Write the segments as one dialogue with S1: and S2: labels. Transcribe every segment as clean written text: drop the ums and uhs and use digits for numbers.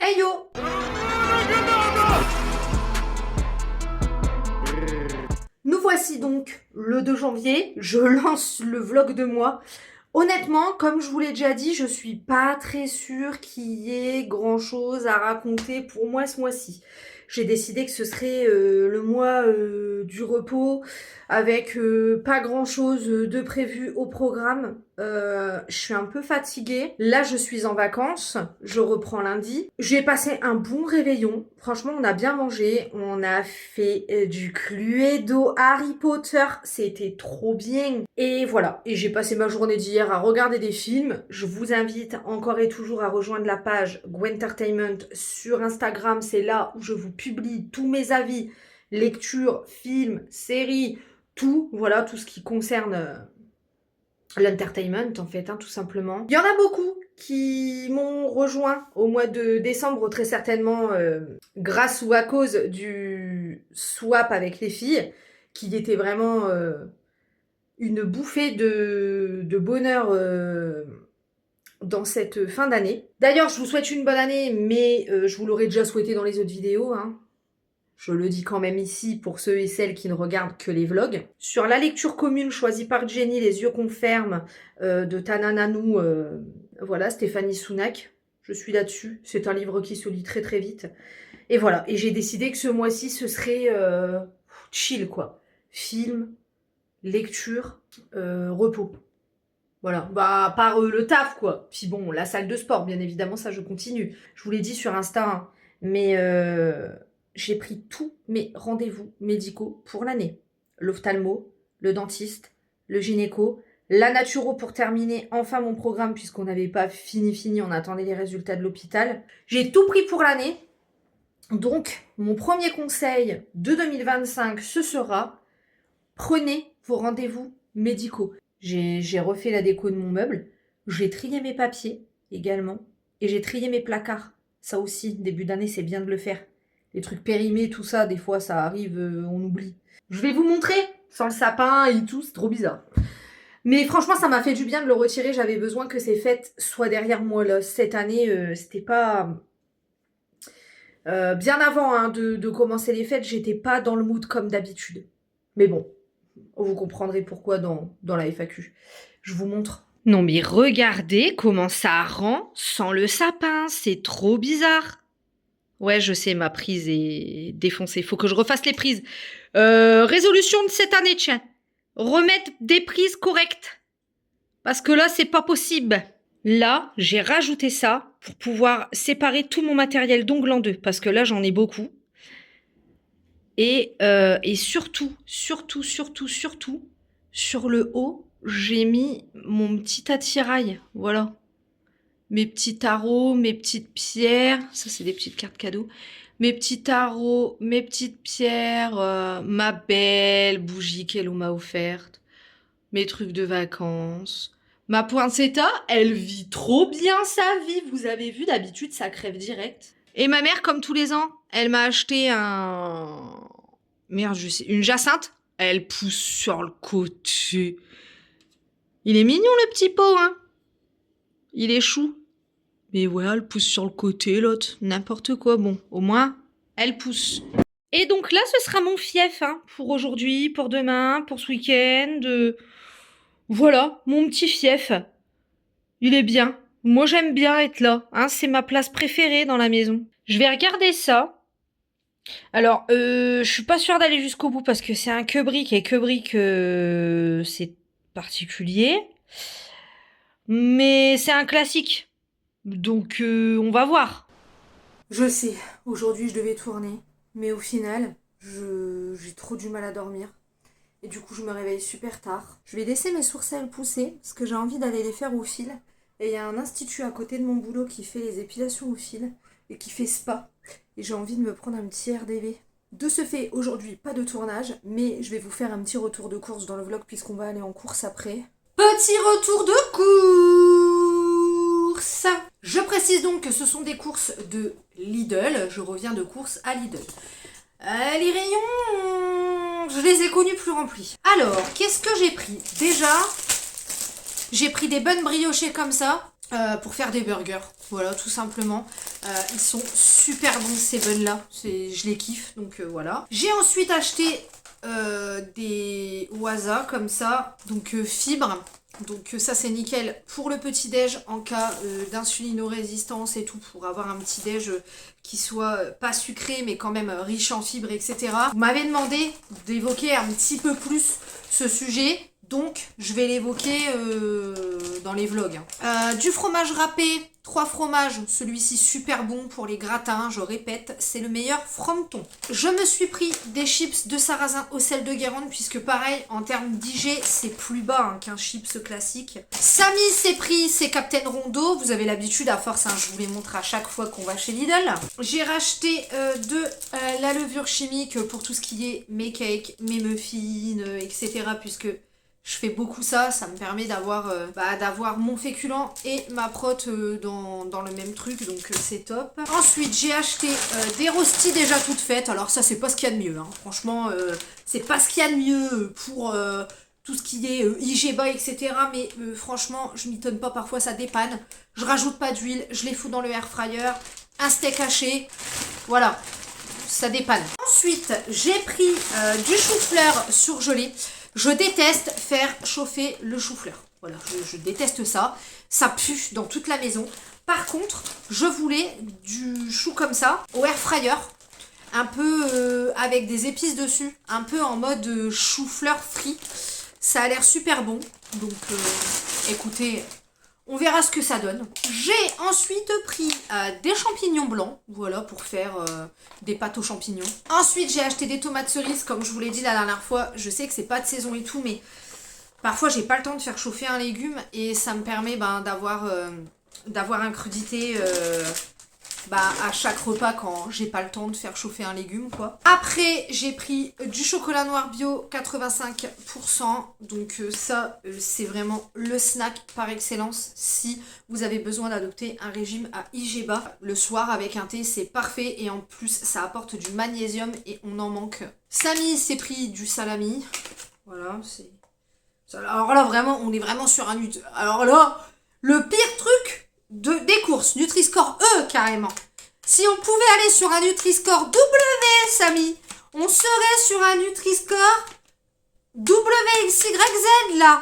S1: Hey yo! Nous voici donc le 2 janvier, je lance le vlog de moi. Honnêtement, comme je vous l'ai déjà dit, je suis pas très sûre qu'il y ait grand chose à raconter pour moi ce mois-ci. J'ai décidé que ce serait le mois du repos avec pas grand chose de prévu au programme. Je suis un peu fatiguée. Là, je suis en vacances. Je reprends lundi. J'ai passé un bon réveillon. Franchement, on a bien mangé. On a fait du Cluedo Harry Potter. C'était trop bien. Et voilà. Et j'ai passé ma journée d'hier à regarder des films. Je vous invite encore et toujours à rejoindre la page Gwentertainment sur Instagram. C'est là où je vous publie tous mes avis, lectures, films, séries, tout. Voilà, tout ce qui concerne l'entertainment en fait, tout simplement. Il y en a beaucoup qui m'ont rejoint au mois de décembre, très certainement grâce ou à cause du swap avec les filles, qui était vraiment une bouffée de bonheur dans cette fin d'année. D'ailleurs, je vous souhaite une bonne année, mais je vous l'aurais déjà souhaité dans les autres vidéos, hein. Je le dis quand même ici pour ceux et celles qui ne regardent que les vlogs. Sur la lecture commune choisie par Jenny, Les yeux qu'on ferme, de Tanananou, voilà, Stéphanie Sounak. Je suis là-dessus. C'est un livre qui se lit très très vite. Et voilà. Et j'ai décidé que ce mois-ci, ce serait chill, quoi. Film, lecture, repos. Voilà, bah, à part le taf, quoi. Puis bon, la salle de sport, bien évidemment, ça, je continue. Je vous l'ai dit sur Insta, hein. Mais j'ai pris tous mes rendez-vous médicaux pour l'année. L'ophtalmo, le dentiste, le gynéco, la naturo pour terminer enfin mon programme, puisqu'on n'avait pas fini, on attendait les résultats de l'hôpital. J'ai tout pris pour l'année. Donc, mon premier conseil de 2025, ce sera prenez vos rendez-vous médicaux. J'ai refait la déco de mon meuble, j'ai trié mes papiers également, et j'ai trié mes placards. Ça aussi, début d'année, c'est bien de le faire. Les trucs périmés, tout ça, des fois, ça arrive, on oublie. Je vais vous montrer, sans le sapin et tout, c'est trop bizarre. Mais franchement, ça m'a fait du bien de le retirer, j'avais besoin que ces fêtes soient derrière moi, là. Cette année, c'était pas... bien avant de commencer les fêtes, j'étais pas dans le mood comme d'habitude. Mais bon, vous comprendrez pourquoi dans la FAQ. Je vous montre. Non mais regardez comment ça rend sans le sapin. C'est trop bizarre. Ouais, je sais, ma prise est défoncée. Faut que je refasse les prises. Résolution de cette année, tiens. Remettre des prises correctes. Parce que là, c'est pas possible. Là, j'ai rajouté ça pour pouvoir séparer tout mon matériel d'ongles en deux. Parce que là, j'en ai beaucoup. Et surtout, sur le haut, j'ai mis mon petit attirail. Voilà. Mes petits tarots, mes petites pierres. Ça, c'est des petites cartes cadeaux. Mes petits tarots, mes petites pierres, ma belle bougie qu'elle m'a offerte. Mes trucs de vacances. Ma poinsettia, elle vit trop bien sa vie. Vous avez vu, d'habitude, ça crève direct. Et ma mère, comme tous les ans, elle m'a acheté Merde, je sais. Une jacinthe. Elle pousse sur le côté. Il est mignon, le petit pot, hein. Il est chou. Mais ouais, elle pousse sur le côté, l'autre. N'importe quoi. Bon, au moins, elle pousse. Et donc là, ce sera mon fief, pour aujourd'hui, pour demain, pour ce week-end. Voilà, mon petit fief. Il est bien. Moi, j'aime bien être là. C'est ma place préférée dans la maison. Je vais regarder ça. Alors, je suis pas sûre d'aller jusqu'au bout parce que c'est un Kubrick et Kubrick, c'est particulier. Mais c'est un classique. Donc, on va voir. Je sais, aujourd'hui je devais tourner, mais au final, j'ai trop du mal à dormir. Et du coup, je me réveille super tard. Je vais laisser mes sourcils pousser parce que j'ai envie d'aller les faire au fil. Et il y a un institut à côté de mon boulot qui fait les épilations au fil et qui fait spa. Et j'ai envie de me prendre un petit RDV. De ce fait, aujourd'hui, pas de tournage, mais je vais vous faire un petit retour de course dans le vlog puisqu'on va aller en course après. Petit retour de course! Je précise donc que ce sont des courses de Lidl. Je reviens de course à Lidl. Les rayons, je les ai connus plus remplis. Alors, qu'est-ce que j'ai pris? Déjà, j'ai pris des bonnes briochées comme ça. pour faire des burgers. Voilà, tout simplement. Ils sont super bons ces buns là. Je les kiffe, donc voilà. J'ai ensuite acheté des waza comme ça, donc fibres. Donc ça c'est nickel pour le petit déj en cas d'insulinorésistance et tout, pour avoir un petit déj qui soit pas sucré mais quand même riche en fibres, etc. Vous m'avez demandé d'évoquer un petit peu plus ce sujet, donc je vais l'évoquer dans les vlogs. Du fromage râpé, 3 fromages, celui-ci super bon pour les gratins, je répète, c'est le meilleur Frometon. Je me suis pris des chips de sarrasin au sel de Guérande, puisque pareil, en termes d'IG, c'est plus bas qu'un chips classique. Samy s'est pris ses Captain Rondo, vous avez l'habitude à force, je vous les montre à chaque fois qu'on va chez Lidl. J'ai racheté de la levure chimique pour tout ce qui est mes cakes, mes muffins, etc. puisque je fais beaucoup ça, ça me permet d'avoir mon féculent et ma prot dans le même truc, donc c'est top. Ensuite, j'ai acheté des rostis déjà toutes faites. Alors ça, c'est pas ce qu'il y a de mieux, franchement, c'est pas ce qu'il y a de mieux pour tout ce qui est IG bas, etc. Mais franchement, je m'étonne pas, parfois ça dépanne. Je rajoute pas d'huile, je les fous dans le air fryer, un steak haché, voilà, ça dépanne. Ensuite, j'ai pris du chou-fleur surgelé. Je déteste faire chauffer le chou-fleur. Voilà, je déteste ça. Ça pue dans toute la maison. Par contre, je voulais du chou comme ça, au air fryer. Un peu avec des épices dessus. Un peu en mode chou-fleur frit. Ça a l'air super bon. Donc, écoutez, on verra ce que ça donne. J'ai ensuite pris des champignons blancs, voilà, pour faire des pâtes aux champignons. Ensuite, j'ai acheté des tomates cerises, comme je vous l'ai dit la dernière fois. Je sais que c'est pas de saison et tout, mais parfois j'ai pas le temps de faire chauffer un légume et ça me permet d'avoir un crudité à chaque repas quand j'ai pas le temps de faire chauffer un légume, quoi. Après, j'ai pris du chocolat noir bio 85%. Donc ça, c'est vraiment le snack par excellence si vous avez besoin d'adopter un régime à IG bas. Le soir avec un thé, c'est parfait et en plus, ça apporte du magnésium et on en manque. Samy s'est pris du salami. Voilà, c'est... Alors là, vraiment, on est vraiment sur un... Alors là, le pire truc des courses, Nutri-Score E carrément. Si on pouvait aller sur un Nutri-Score W, Samy, on serait sur un Nutri-Score WXYZ là.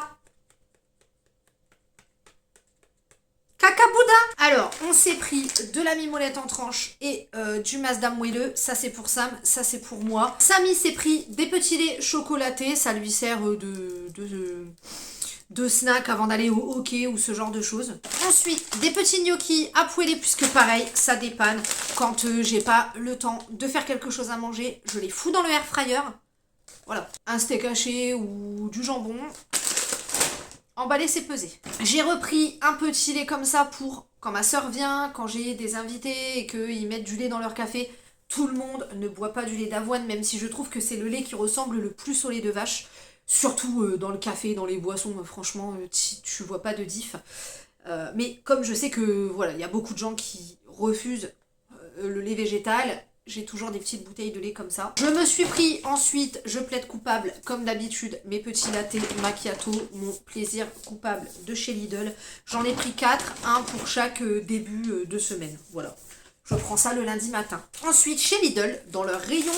S1: Cacaboudin. Alors, on s'est pris de la mimolette en tranche et du Mazda moelleux. Ça, c'est pour Sam, ça, c'est pour moi. Samy s'est pris des petits laits chocolatés. Ça lui sert de snack avant d'aller au hockey ou ce genre de choses. Ensuite, des petits gnocchis à poêler puisque pareil, ça dépanne. Quand j'ai pas le temps de faire quelque chose à manger, je les fous dans le air fryer. Voilà, un steak haché ou du jambon. Emballer, c'est peser. J'ai repris un petit lait comme ça pour quand ma soeur vient, quand j'ai des invités et qu'ils mettent du lait dans leur café. Tout le monde ne boit pas du lait d'avoine, même si je trouve que c'est le lait qui ressemble le plus au lait de vache. Surtout dans le café, dans les boissons, franchement, tu vois pas de diff. Mais comme je sais que voilà, il y a beaucoup de gens qui refusent le lait végétal, j'ai toujours des petites bouteilles de lait comme ça. Je me suis pris ensuite, je plaide coupable, comme d'habitude, mes petits lattés macchiato, mon plaisir coupable de chez Lidl. J'en ai pris 4, un pour chaque début de semaine. Voilà. Je prends ça le lundi matin. Ensuite, chez Lidl, dans leur rayon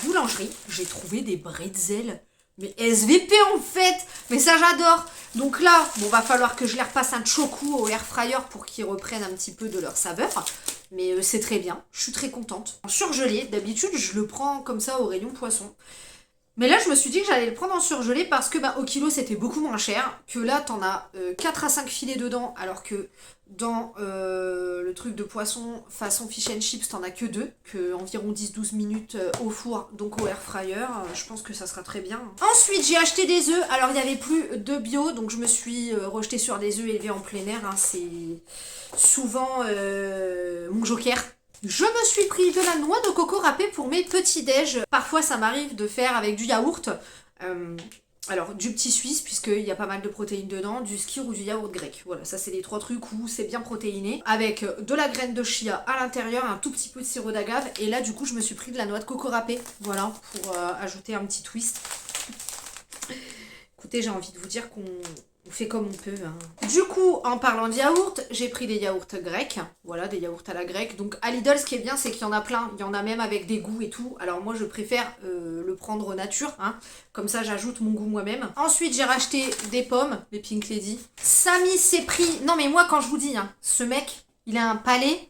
S1: boulangerie, j'ai trouvé des bretzels. Mais SVP en fait. Mais ça j'adore. Donc là, bon, va falloir que je les repasse un choco au air fryer pour qu'ils reprennent un petit peu de leur saveur. Mais c'est très bien. Je suis très contente. En surgelé, d'habitude, je le prends comme ça au rayon poisson. Mais là, je me suis dit que j'allais le prendre en surgelé parce que au kilo, c'était beaucoup moins cher. Que là, t'en as 4 à 5 filets dedans. Alors que dans le truc de poisson façon fish and chips, t'en as que 2. Que environ 10-12 minutes au four, donc au air fryer. Je pense que ça sera très bien. Ensuite, j'ai acheté des œufs. Alors, il n'y avait plus de bio. Donc, je me suis rejetée sur des œufs élevés en plein air. C'est souvent mon joker. Je me suis pris de la noix de coco râpée pour mes petits déj. Parfois, ça m'arrive de faire avec du yaourt. Alors, du petit suisse, puisqu'il y a pas mal de protéines dedans, du skyr ou du yaourt grec. Voilà, ça, c'est les 3 trucs où c'est bien protéiné. Avec de la graine de chia à l'intérieur, un tout petit peu de sirop d'agave. Et là, du coup, je me suis pris de la noix de coco râpée. Voilà, pour ajouter un petit twist. Écoutez, j'ai envie de vous dire On fait comme on peut. Hein. Du coup, en parlant de yaourt, j'ai pris des yaourts grecs. Voilà, des yaourts à la grecque. Donc à Lidl, ce qui est bien, c'est qu'il y en a plein. Il y en a même avec des goûts et tout. Alors moi, je préfère le prendre nature. Hein. Comme ça, j'ajoute mon goût moi-même. Ensuite, j'ai racheté des pommes, les Pink Lady. Samy s'est pris... Non mais moi, quand je vous dis, hein, ce mec, il a un palais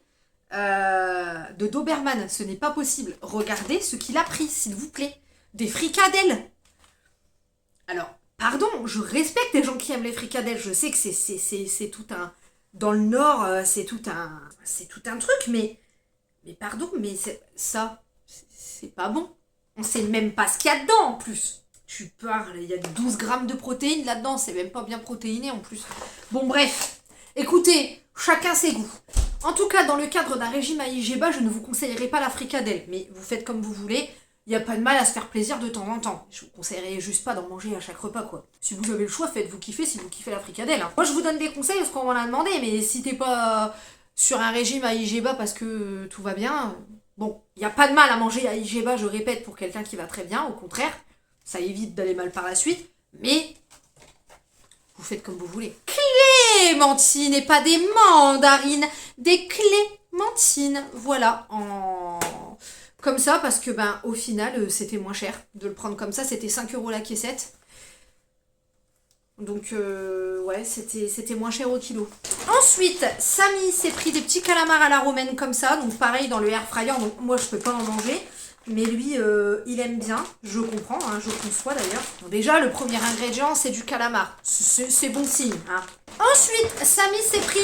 S1: de Doberman. Ce n'est pas possible. Regardez ce qu'il a pris, s'il vous plaît. Des fricadelles. Alors... Pardon, je respecte les gens qui aiment les fricadelles. Je sais que c'est tout un... Dans le Nord, c'est tout un truc, mais pardon, mais c'est pas bon. On sait même pas ce qu'il y a dedans, en plus. Tu parles, il y a 12 grammes de protéines là-dedans. C'est même pas bien protéiné, en plus. Bon, bref. Écoutez, chacun ses goûts. En tout cas, dans le cadre d'un régime à IG bas, je ne vous conseillerais pas la fricadelle. Mais vous faites comme vous voulez. Il n'y a pas de mal à se faire plaisir de temps en temps. Je vous conseillerais juste pas d'en manger à chaque repas, quoi. Si vous avez le choix, faites-vous kiffer si vous kiffez la fricadelle. Hein. Moi, je vous donne des conseils parce qu'on m'en a demandé, mais si t'es pas sur un régime à IG bas parce que tout va bien, bon, il n'y a pas de mal à manger à IG bas, je répète, pour quelqu'un qui va très bien, au contraire. Ça évite d'aller mal par la suite, mais vous faites comme vous voulez. Clémentine et pas des mandarines, des clémentines. Voilà, comme ça, parce que ben au final, c'était moins cher de le prendre comme ça. C'était 5 € la caissette. Donc, ouais, c'était moins cher au kilo. Ensuite, Samy s'est pris des petits calamars à la romaine comme ça. Donc, pareil, dans le air fryer. Donc, moi, je peux pas en manger. Mais lui, il aime bien. Je comprends, hein, je conçois d'ailleurs. Bon, déjà, le premier ingrédient, c'est du calamar. C'est bon signe. Hein. Ensuite, Samy s'est pris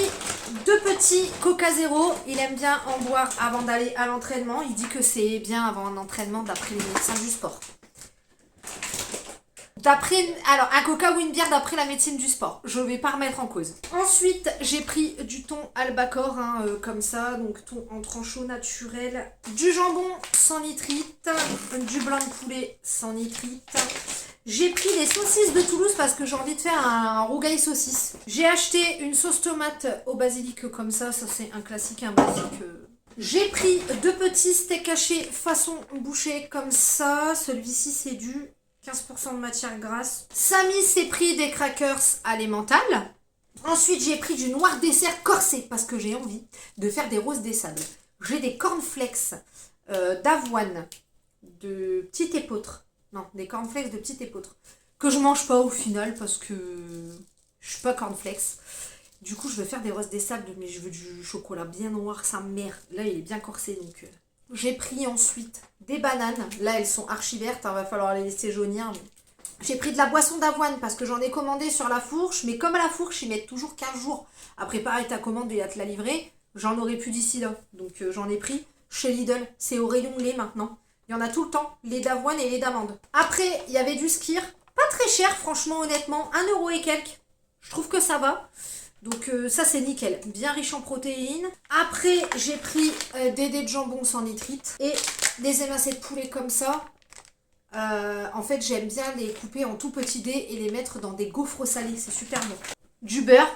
S1: 2 petits Coca Zéro. Il aime bien en boire avant d'aller à l'entraînement. Il dit que c'est bien avant un entraînement d'après les médecins du sport. Alors, un coca ou une bière d'après la médecine du sport. Je vais pas remettre en cause. Ensuite, j'ai pris du thon albacore, hein, comme ça. Donc, thon en tranchot naturel. Du jambon sans nitrite. Du blanc de poulet sans nitrite. J'ai pris des saucisses de Toulouse parce que j'ai envie de faire un rougail saucisse. J'ai acheté une sauce tomate au basilic comme ça. Ça, c'est un classique, un basique. J'ai pris 2 petits steaks hachés façon bouchée comme ça. Celui-ci, c'est du 15% de matière grasse. Samy s'est pris des crackers à l'emmental. Ensuite, j'ai pris du noir dessert corsé parce que j'ai envie de faire des roses des sables. J'ai des cornflakes d'avoine de petit épeautre. Non, des cornflakes de petit épeautre. Que je mange pas au final parce que je suis pas cornflakes. Du coup, je vais faire des roses des sables, mais je veux du chocolat bien noir, sa mère. Là, il est bien corsé, donc... J'ai pris ensuite des bananes. Là, elles sont archi vertes. Il va falloir les laisser jaunir. J'ai pris de la boisson d'avoine parce que j'en ai commandé sur la fourche. Mais comme à la fourche, ils mettent toujours 15 jours à préparer ta commande et à te la livrer, j'en aurais plus d'ici là. Donc, j'en ai pris chez Lidl. C'est au rayon lait maintenant. Il y en a tout le temps. Lait d'avoine et lait d'amande. Après, il y avait du skyr. Pas très cher, franchement, honnêtement. 1 € et quelques. Je trouve que ça va. Donc ça c'est nickel, bien riche en protéines. Après j'ai pris des dés de jambon sans nitrite et des émincés de poulet comme ça. En fait j'aime bien les couper en tout petits dés et les mettre dans des gaufres salés, c'est super bon. Du beurre,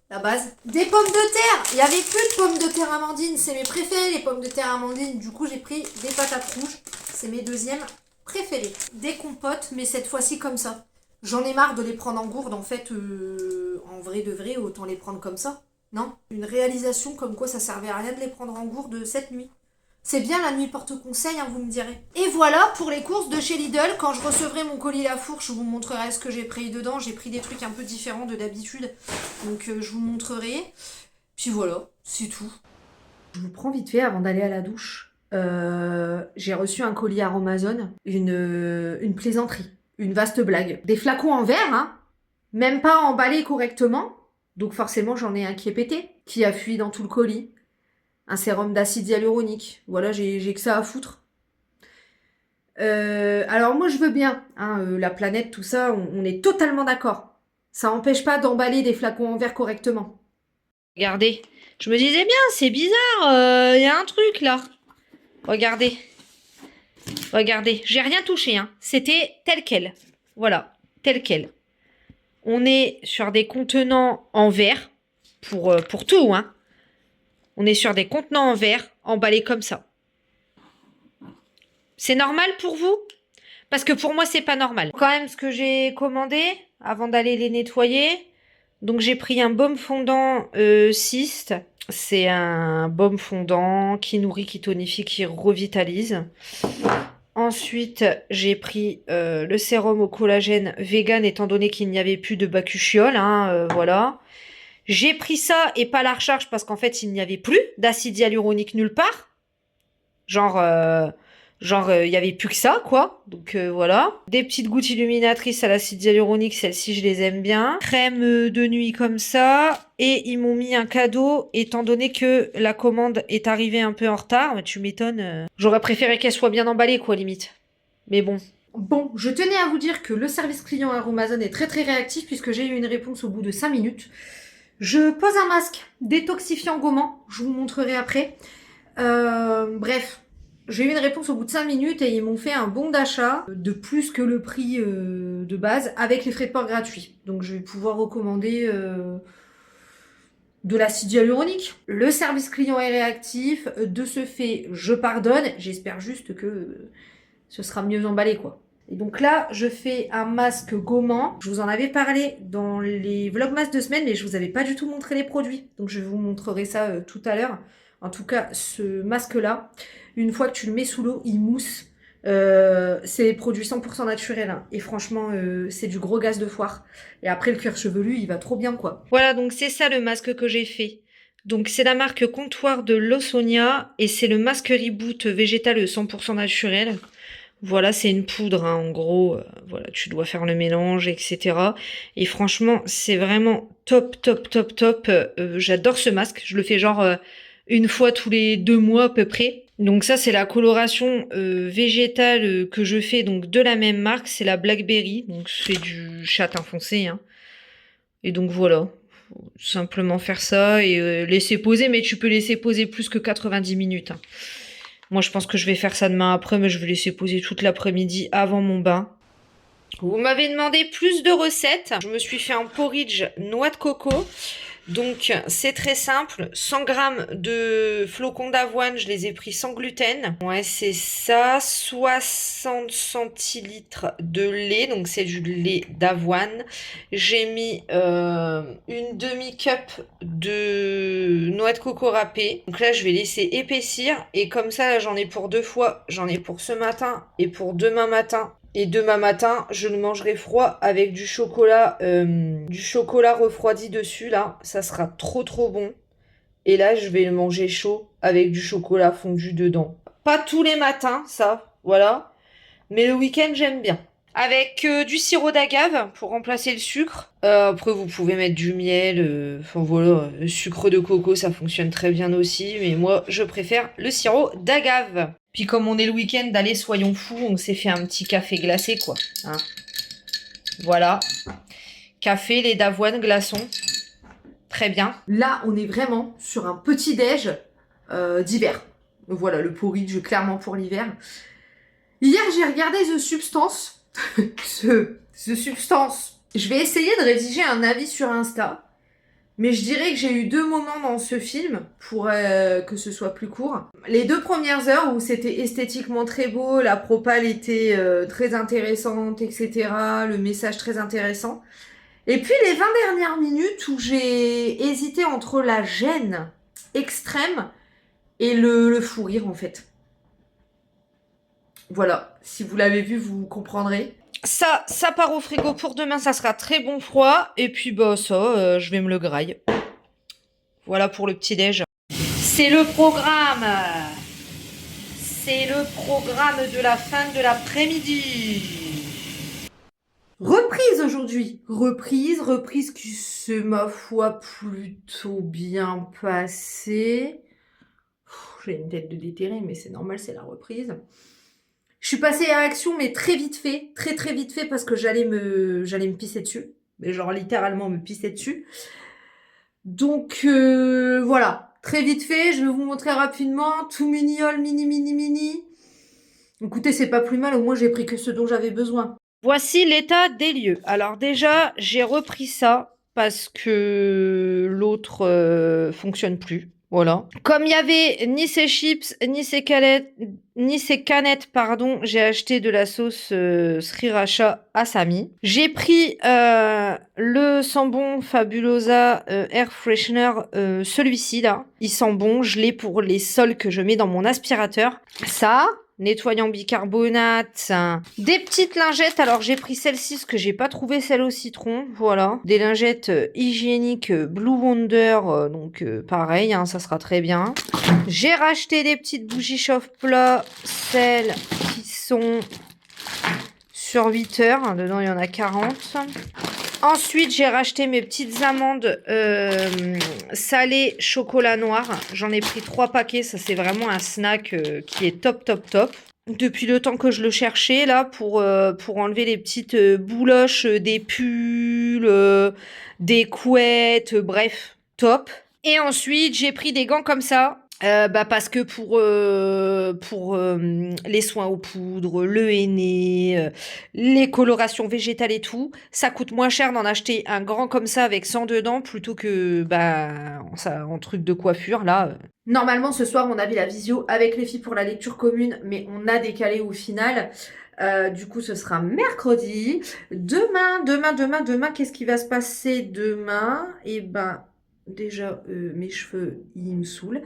S1: la base. Des pommes de terre, il n'y avait plus de pommes de terre amandines, c'est mes préférés les pommes de terre amandines. Du coup j'ai pris des patates rouges, c'est mes deuxièmes préférés. Des compotes mais cette fois-ci comme ça. J'en ai marre de les prendre en gourde, en fait, en vrai de vrai, autant les prendre comme ça, non? Une réalisation comme quoi ça servait à rien de les prendre en gourde cette nuit. C'est bien, la nuit porte conseil, hein, vous me direz. Et voilà pour les courses de chez Lidl. Quand je recevrai mon colis La Fourche, je vous montrerai ce que j'ai pris dedans. J'ai pris des trucs un peu différents de d'habitude, donc je vous montrerai. Puis voilà, c'est tout. Je vous prends vite fait avant d'aller à la douche. J'ai reçu un colis à Amazon, une plaisanterie. Une vaste blague. Des flacons en verre, hein, même pas emballés correctement. Donc forcément, j'en ai un qui est pété, qui a fui dans tout le colis. Un sérum d'acide hyaluronique. Voilà, j'ai que ça à foutre. Alors moi, je veux bien. Hein, la planète, tout ça, on est totalement d'accord. Ça n'empêche pas d'emballer des flacons en verre correctement. Regardez. Je me disais bien, c'est bizarre. Y a un truc, là. Regardez. Regardez, j'ai rien touché, hein. C'était tel quel. Voilà, tel quel. On est sur des contenants en verre, pour tout, hein. On est sur des contenants en verre, emballés comme ça. C'est normal pour vous? Parce que pour moi, c'est pas normal. Quand même, ce que j'ai commandé, avant d'aller les nettoyer. Donc j'ai pris un baume fondant Cyste. C'est un baume fondant qui nourrit, qui tonifie, qui revitalise. Ensuite, j'ai pris le sérum au collagène vegan, étant donné qu'il n'y avait plus de bakuchiol, hein, voilà. J'ai pris ça et pas la recharge parce qu'en fait, il n'y avait plus d'acide hyaluronique nulle part. Genre, il y avait plus que ça, quoi. Donc voilà. Des petites gouttes illuminatrices à l'acide hyaluronique, celles-ci, je les aime bien. Crème de nuit comme ça. Et ils m'ont mis un cadeau, étant donné que la commande est arrivée un peu en retard. Mais tu m'étonnes. J'aurais préféré qu'elle soit bien emballée, quoi, limite. Mais bon. Bon, je tenais à vous dire que le service client Aromazone est très très réactif puisque j'ai eu une réponse au bout de 5 minutes. Je pose un masque détoxifiant gommant. Je vous montrerai après. Bref. J'ai eu une réponse au bout de 5 minutes et ils m'ont fait un bon d'achat de plus que le prix de base avec les frais de port gratuits. Donc je vais pouvoir recommander de l'acide hyaluronique. Le service client est réactif. De ce fait, je pardonne. J'espère juste que ce sera mieux emballé, quoi. Et donc là, je fais un masque gommant. Je vous en avais parlé dans les vlogmas de semaine, mais je vous avais pas du tout montré les produits. Donc je vous montrerai ça tout à l'heure. En tout cas, ce masque-là, une fois que tu le mets sous l'eau, il mousse. C'est des produits 100% naturels. Hein. Et franchement, c'est du gros gaz de foire. Et après, le cuir chevelu, il va trop bien, quoi. Voilà, donc c'est ça le masque que j'ai fait. Donc c'est la marque Comptoir de Lawsonia. Et c'est le masque Reboot végétal 100% naturel. Voilà, c'est une poudre, hein, en gros. Voilà, tu dois faire le mélange, etc. Et franchement, c'est vraiment top, top, top, top. J'adore ce masque. Je le fais genre une fois tous les 2 mois à peu près. Donc ça, c'est la coloration végétale que je fais donc de la même marque. C'est la Blackberry. Donc c'est du châtain foncé. Hein. Et donc voilà. Faut simplement faire ça et laisser poser. Mais tu peux laisser poser plus que 90 minutes. Hein. Moi, je pense que je vais faire ça demain après, mais je vais laisser poser toute l'après-midi avant mon bain. Vous m'avez demandé plus de recettes. Je me suis fait un porridge noix de coco. Donc, c'est très simple. 100 g de flocons d'avoine, je les ai pris sans gluten. Ouais, c'est ça. 60 centilitres de lait, donc c'est du lait d'avoine. J'ai mis une demi-cup de noix de coco râpée. Donc là, je vais laisser épaissir. Et comme ça, là, j'en ai pour 2 fois. J'en ai pour ce matin et pour demain matin. Et demain matin, je le mangerai froid avec du chocolat refroidi dessus, là. Ça sera trop trop bon. Et là, je vais le manger chaud avec du chocolat fondu dedans. Pas tous les matins, ça, voilà. Mais le week-end, j'aime bien. Avec du sirop d'agave pour remplacer le sucre. Après, vous pouvez mettre du miel. Enfin voilà, le sucre de coco, ça fonctionne très bien aussi. Mais moi, je préfère le sirop d'agave. Puis comme on est le week-end, allez, soyons fous, on s'est fait un petit café glacé, quoi. Hein. Voilà. Café, lait d'avoine, glaçon. Très bien. Là, on est vraiment sur un petit déj d'hiver. Voilà, le porridge, clairement pour l'hiver. Hier, j'ai regardé The Substance. The Substance. Je vais essayer de rédiger un avis sur Insta. Mais je dirais que j'ai eu 2 moments dans ce film pour que ce soit plus court. Les 2 premières heures où c'était esthétiquement très beau, la propale était très intéressante, etc. Le message très intéressant. Et puis les 20 dernières minutes où j'ai hésité entre la gêne extrême et le fou rire en fait. Voilà, si vous l'avez vu, vous comprendrez. Ça part au frigo pour demain, ça sera très bon froid. Et puis bah ça, je vais me le graille. Voilà pour le petit-déj. C'est le programme. C'est le programme de la fin de l'après-midi. Reprise aujourd'hui. Reprise qui s'est, ma foi, plutôt bien passée. J'ai une tête de déterré, mais c'est normal, c'est la reprise. Je suis passée à l'action, mais très vite fait. Très vite fait parce que j'allais me pisser dessus. Mais genre littéralement me pisser dessus. Donc voilà. Très vite fait, je vais vous montrer rapidement. Tout miniol, mini. Écoutez, c'est pas plus mal, au moins j'ai pris que ce dont j'avais besoin. Voici l'état des lieux. Alors déjà, j'ai repris ça parce que l'autre fonctionne plus. Voilà. Comme il y avait ni ces chips, ni ces galettes, ni ces canettes, pardon. J'ai acheté de la sauce Sriracha Asami. J'ai pris le Sambon Fabulosa Air Freshener, celui-ci là. Il sent bon, je l'ai pour les sols que je mets dans mon aspirateur. Ça, nettoyant bicarbonate, des petites lingettes. Alors j'ai pris celle-ci parce que j'ai pas trouvé celle au citron. Voilà, des lingettes hygiéniques Blue Wonder, donc pareil, hein, ça sera très bien. J'ai racheté des petites bougies chauffe-plat, celles qui sont sur 8 heures. Dedans, il y en a 40. Ensuite, j'ai racheté mes petites amandes salées chocolat noir. J'en ai pris 3 paquets. Ça, c'est vraiment un snack qui est top, top, top. Depuis le temps que je le cherchais, là, pour enlever les petites bouloches des pulls, des couettes, bref, top. Et ensuite, j'ai pris des gants comme ça. Parce que pour les soins aux poudres, le henné, les colorations végétales et tout, ça coûte moins cher d'en acheter un grand comme ça avec 100 dedans plutôt que en truc de coiffure là. Normalement ce soir on avait la visio avec les filles pour la lecture commune, mais on a décalé au final. Du coup ce sera mercredi. Demain, qu'est-ce qui va se passer demain? Et déjà mes cheveux ils me saoulent.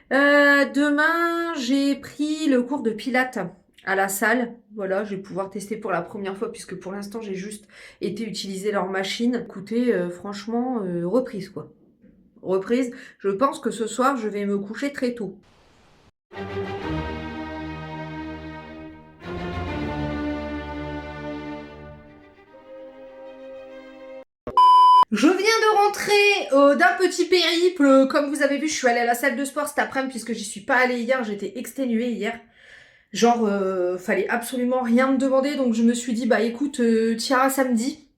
S1: Demain, j'ai pris le cours de pilates à la salle. Voilà, je vais pouvoir tester pour la première fois puisque pour l'instant, j'ai juste été utiliser leur machine. Écoutez, franchement, reprise quoi. Reprise. Je pense que ce soir, je vais me coucher très tôt. Je viens de rentrer d'un petit périple. Comme vous avez vu, je suis allée à la salle de sport cet après-midi puisque j'y suis pas allée hier. J'étais exténuée hier. Genre, fallait absolument rien me demander. Donc je me suis dit, écoute, t'iras samedi.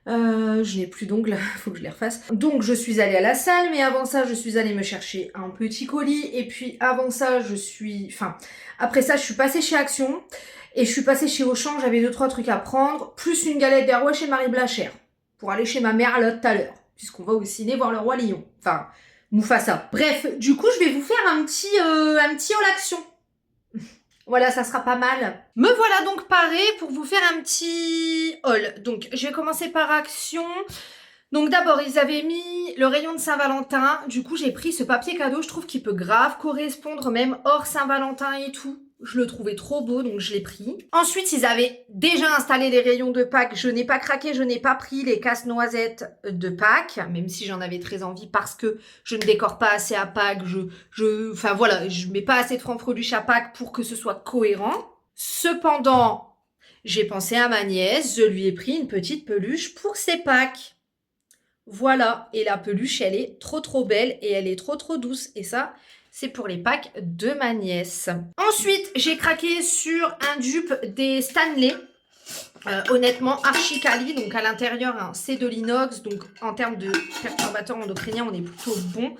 S1: Je n'ai plus d'ongles, faut que je les refasse. Donc je suis allée à la salle, mais avant ça, je suis allée me chercher un petit colis. Et puis avant ça, après ça, je suis passée chez Action. Et je suis passée chez Auchan, j'avais 2-3 trucs à prendre. Plus une galette des rois chez Marie Blachère. Pour aller chez ma mère là tout à l'heure. Puisqu'on va au ciné voir le Roi Lion. Enfin, Mufasa. Bref, du coup, je vais vous faire un petit haul Action. Voilà, ça sera pas mal. Me voilà donc parée pour vous faire un petit haul. Donc, je vais commencer par Action. Donc d'abord, ils avaient mis le rayon de Saint-Valentin. Du coup, j'ai pris ce papier cadeau. Je trouve qu'il peut grave correspondre, même hors Saint-Valentin et tout. Je le trouvais trop beau, donc je l'ai pris. Ensuite, ils avaient déjà installé les rayons de Pâques. Je n'ai pas craqué, je n'ai pas pris les casse-noisettes de Pâques, même si j'en avais très envie parce que je ne décore pas assez à Pâques. Enfin voilà, je mets pas assez de francs-freluches à Pâques pour que ce soit cohérent. Cependant, j'ai pensé à ma nièce. Je lui ai pris une petite peluche pour ses Pâques. Voilà, et la peluche, elle est trop trop belle et elle est trop trop douce. Et ça, c'est pour les Pâques de ma nièce. Ensuite, j'ai craqué sur un dupe des Stanley. Honnêtement, archi quali. Donc à l'intérieur, c'est de l'inox. Donc en termes de perturbateurs endocriniens, on est plutôt bon.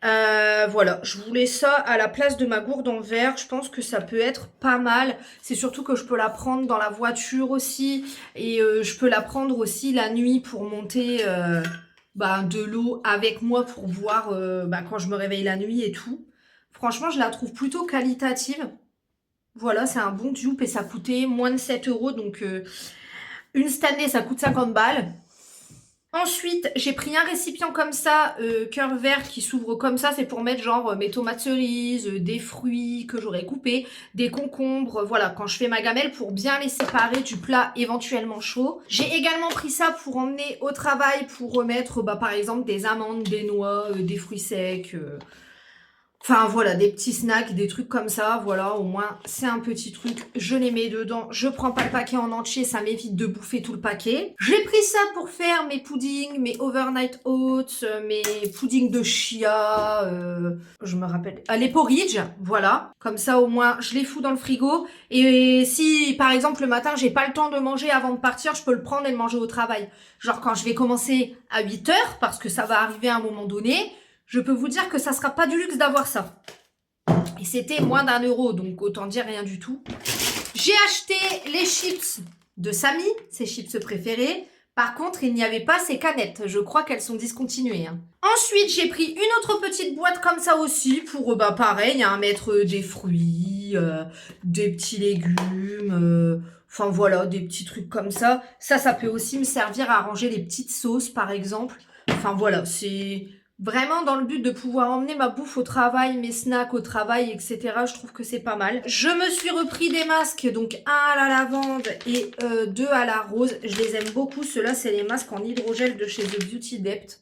S1: Voilà, je voulais ça à la place de ma gourde en verre. Je pense que ça peut être pas mal. C'est surtout que je peux la prendre dans la voiture aussi. Et je peux la prendre aussi la nuit pour monter de l'eau avec moi pour boire quand je me réveille la nuit et tout. Franchement, je la trouve plutôt qualitative. Voilà, c'est un bon dupe et ça coûtait moins de 7 euros. Donc une Stanley, ça coûte 50 balles. Ensuite, j'ai pris un récipient comme ça, cœur vert qui s'ouvre comme ça. C'est pour mettre genre mes tomates cerises, des fruits que j'aurais coupés, des concombres. Voilà, quand je fais ma gamelle pour bien les séparer du plat éventuellement chaud. J'ai également pris ça pour emmener au travail pour remettre par exemple des amandes, des noix, des fruits secs. Enfin voilà, des petits snacks, des trucs comme ça, voilà, au moins c'est un petit truc, je les mets dedans, je prends pas le paquet en entier, ça m'évite de bouffer tout le paquet. J'ai pris ça pour faire mes puddings, mes overnight oats, mes puddings de chia, je me rappelle, les porridge, voilà. Comme ça au moins je les fous dans le frigo et si par exemple le matin j'ai pas le temps de manger avant de partir, je peux le prendre et le manger au travail. Genre quand je vais commencer à 8 heures, parce que ça va arriver à un moment donné, je peux vous dire que ça sera pas du luxe d'avoir ça. Et c'était moins d'1 euro, donc autant dire rien du tout. J'ai acheté les chips de Samy, ses chips préférés. Par contre, il n'y avait pas ces canettes. Je crois qu'elles sont discontinuées. Ensuite, j'ai pris une autre petite boîte comme ça aussi pour, pareil, mettre des fruits, des petits légumes, enfin voilà, des petits trucs comme ça. Ça peut aussi me servir à ranger les petites sauces, par exemple. Enfin voilà, c'est vraiment dans le but de pouvoir emmener ma bouffe au travail, mes snacks au travail, etc. Je trouve que c'est pas mal. Je me suis repris des masques, donc un à la lavande et deux à la rose. Je les aime beaucoup. Ceux-là, c'est les masques en hydrogel de chez The Beauty Depth.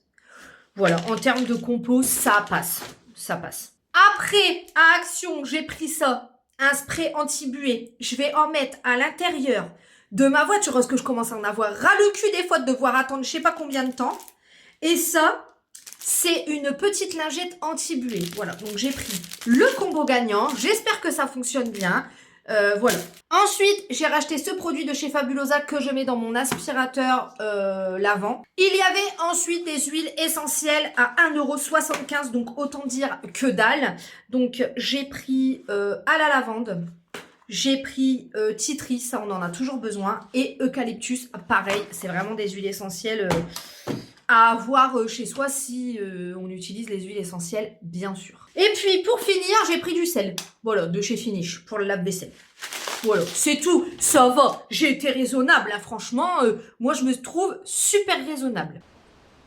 S1: Voilà, en termes de compos, ça passe. Ça passe. Après, à Action, j'ai pris ça. Un spray anti-buée. Je vais en mettre à l'intérieur de ma voiture parce que je commence à en avoir ras le cul des fois de devoir attendre je sais pas combien de temps. Et ça, c'est une petite lingette anti-buée. Voilà, donc j'ai pris le combo gagnant. J'espère que ça fonctionne bien. Voilà. Ensuite, j'ai racheté ce produit de chez Fabulosa que je mets dans mon aspirateur lavant. Il y avait ensuite des huiles essentielles à 1,75 €, donc autant dire que dalle. Donc j'ai pris à la lavande, j'ai pris tea tree, ça on en a toujours besoin, et eucalyptus, pareil, c'est vraiment des huiles essentielles à avoir chez soi si on utilise les huiles essentielles, bien sûr. Et puis, pour finir, j'ai pris du sel. Voilà, de chez Finish, pour le lave-vaisselle. Voilà, c'est tout. Ça va. J'ai été raisonnable, hein, franchement. Moi, je me trouve super raisonnable.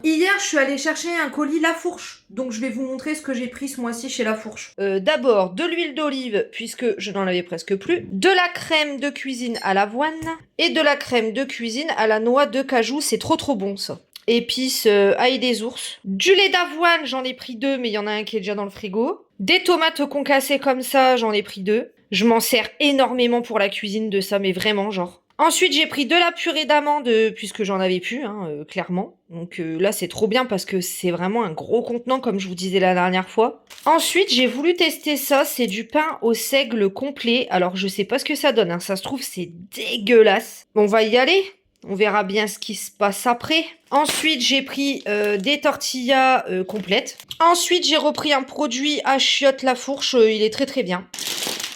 S1: Hier, je suis allée chercher un colis La Fourche. Donc, je vais vous montrer ce que j'ai pris ce mois-ci chez La Fourche. D'abord, de l'huile d'olive, puisque je n'en avais presque plus. De la crème de cuisine à l'avoine. Et de la crème de cuisine à la noix de cajou. C'est trop trop bon, ça. Épices, ail des ours. Du lait d'avoine, j'en ai pris 2, mais il y en a un qui est déjà dans le frigo. Des tomates concassées comme ça, j'en ai pris 2. Je m'en sers énormément pour la cuisine de ça, mais vraiment, genre. Ensuite, j'ai pris de la purée d'amande, puisque j'en avais plus, hein, clairement. Donc là, c'est trop bien parce que c'est vraiment un gros contenant, comme je vous disais la dernière fois. Ensuite, j'ai voulu tester ça. C'est du pain au seigle complet. Alors, je sais pas ce que ça donne, hein. Ça se trouve, c'est dégueulasse. Bon, on va y aller. On verra bien ce qui se passe après. Ensuite, j'ai pris des tortillas complètes. Ensuite, j'ai repris un produit à chiottes La Fourche. Il est très très bien.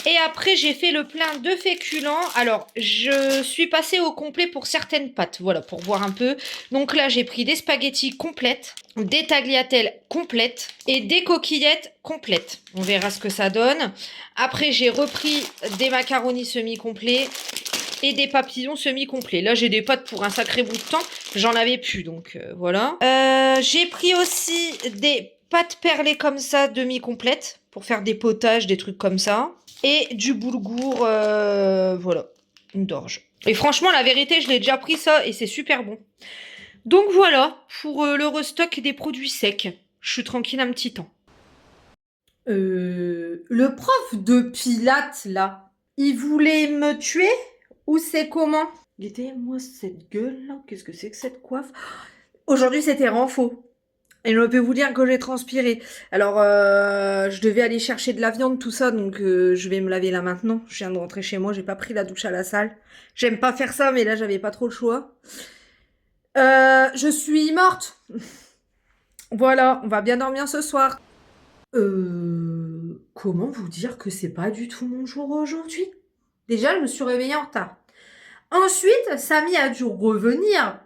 S1: Et après, j'ai fait le plein de féculents. Alors, je suis passée au complet pour certaines pâtes. Voilà, pour voir un peu. Donc là, j'ai pris des spaghettis complètes, des tagliatelles complètes et des coquillettes complètes. On verra ce que ça donne. Après, j'ai repris des macaronis semi-complets et des papillons semi-complets. Là, j'ai des pâtes pour un sacré bout de temps. J'en avais plus, donc voilà. J'ai pris aussi des pâtes perlées comme ça, demi-complètes, pour faire des potages, des trucs comme ça. Et du boulgour, voilà, une dorge. Et franchement, la vérité, je l'ai déjà pris ça et c'est super bon. Donc voilà, pour le restock des produits secs. Je suis tranquille un petit temps. Le prof de Pilates, là, il voulait me tuer? Ou c'est comment? Regardez-moi cette gueule là, qu'est-ce que c'est que cette coiffe? Aujourd'hui c'était renfo. Et je peux vous dire que j'ai transpiré. Alors je devais aller chercher de la viande, tout ça, donc je vais me laver là maintenant. Je viens de rentrer chez moi, j'ai pas pris la douche à la salle. J'aime pas faire ça, mais là j'avais pas trop le choix. Je suis morte. Voilà, on va bien dormir ce soir. Comment vous dire que c'est pas du tout mon jour aujourd'hui? Déjà, je me suis réveillée en retard. Ensuite, Samy a dû revenir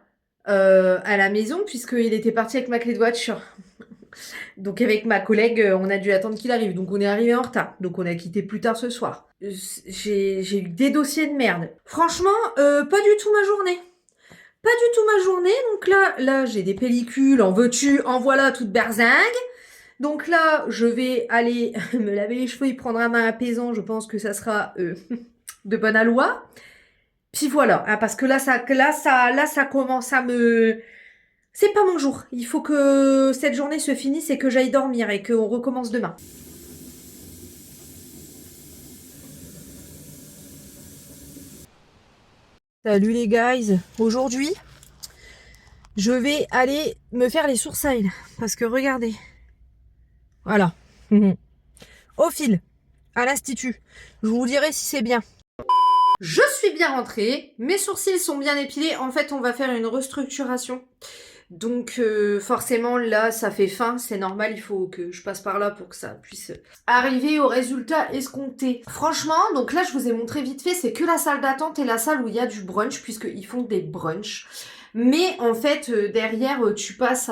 S1: à la maison puisqu'il était parti avec ma clé de voiture. Donc avec ma collègue, on a dû attendre qu'il arrive. Donc on est arrivé en retard. Donc on a quitté plus tard ce soir. J'ai eu des dossiers de merde. Franchement, pas du tout ma journée. Pas du tout ma journée. Donc là j'ai des pellicules, en veux-tu, en voilà, toute berzingue. Donc là, je vais aller me laver les cheveux et prendre un bain apaisant. Je pense que ça sera de bonne aloi. Puis voilà, hein, parce que là, ça commence à me... C'est pas mon jour. Il faut que cette journée se finisse et que j'aille dormir et qu'on recommence demain. Salut les guys. Aujourd'hui, je vais aller me faire les sourcils. Parce que regardez. Voilà. Au fil. À l'institut. Je vous dirai si c'est bien. Je suis bien rentrée, mes sourcils sont bien épilés. En fait, on va faire une restructuration. Donc forcément, là, ça fait fin. C'est normal, il faut que je passe par là pour que ça puisse arriver au résultat escompté. Franchement, donc là, je vous ai montré vite fait, c'est que la salle d'attente et la salle où il y a du brunch, puisqu'ils font des brunchs. Mais en fait, derrière, tu passes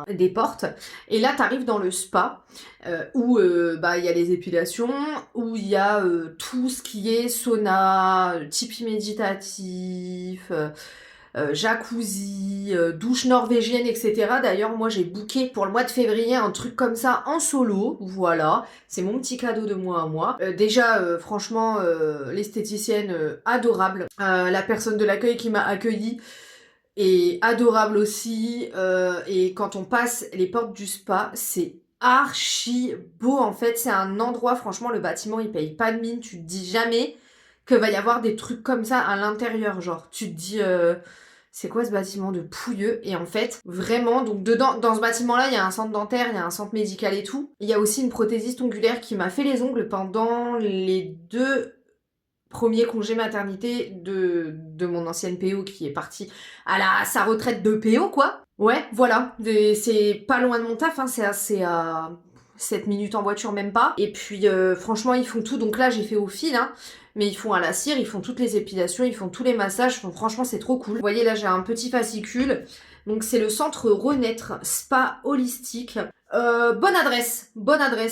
S1: des portes et là, t'arrives dans le spa où bah il y a les épilations, où il y a tout ce qui est sauna, tipi méditatif, jacuzzi, douche norvégienne, etc. D'ailleurs, moi, j'ai booké pour le mois de février un truc comme ça en solo. Voilà, c'est mon petit cadeau de moi à moi. Déjà, franchement, l'esthéticienne adorable. La personne de l'accueil qui m'a accueilli est adorable aussi. Et quand on passe les portes du spa, c'est archi beau. En fait, c'est un endroit, franchement, le bâtiment, il paye pas de mine. Tu te dis jamais que va y avoir des trucs comme ça à l'intérieur. Genre, tu te dis... c'est quoi ce bâtiment de pouilleux? Et en fait, vraiment, donc dedans, dans ce bâtiment-là, il y a un centre dentaire, il y a un centre médical et tout. Il y a aussi une prothésiste ongulaire qui m'a fait les ongles pendant les 2 premiers congés maternité de mon ancienne PO qui est partie à sa retraite de PO, quoi. Ouais, voilà. C'est pas loin de mon taf, hein, c'est à 7 minutes en voiture, même pas. Et puis, franchement, ils font tout. Donc là, j'ai fait au fil, hein. Mais ils font à la cire, ils font toutes les épilations, ils font tous les massages. Franchement, c'est trop cool. Vous voyez, là, j'ai un petit fascicule. Donc, c'est le centre Renaître Spa Holistique. Bonne adresse,